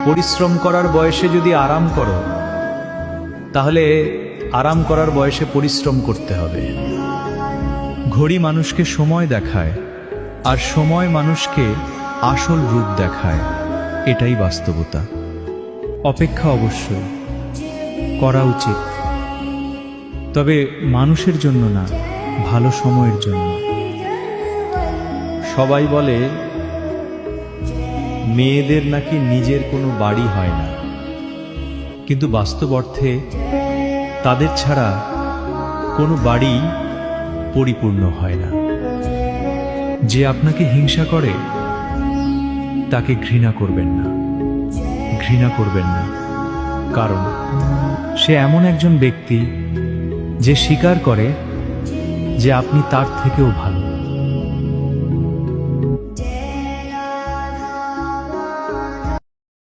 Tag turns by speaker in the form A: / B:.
A: পরিশ্রম করার বয়সে যদি আরাম করো, তাহলে আরাম করার বয়সে পরিশ্রম করতে হবে। ঘড়ি মানুষকে সময় দেখায়, আর সময় মানুষকে আসল রূপ দেখায়। এটাই বাস্তবতা। অপেক্ষা অবশ্যই করা উচিত, তবে মানুষের জন্য না, ভালো সময়ের জন্য। সবাই বলে মেয়েদের নাকি নিজের কোনো বাড়ি হয় না, কিন্তু বাস্তব অর্থে তাদের ছাড়া কোনো বাড়ি পরিপূর্ণ হয় না। যে আপনাকে হিংসা করে তাকে ঘৃণা করবেন না, ঘৃণা করবেন না, কারণ সে এমন একজন ব্যক্তি যে স্বীকার করে যে আপনি তার থেকেও ভালো।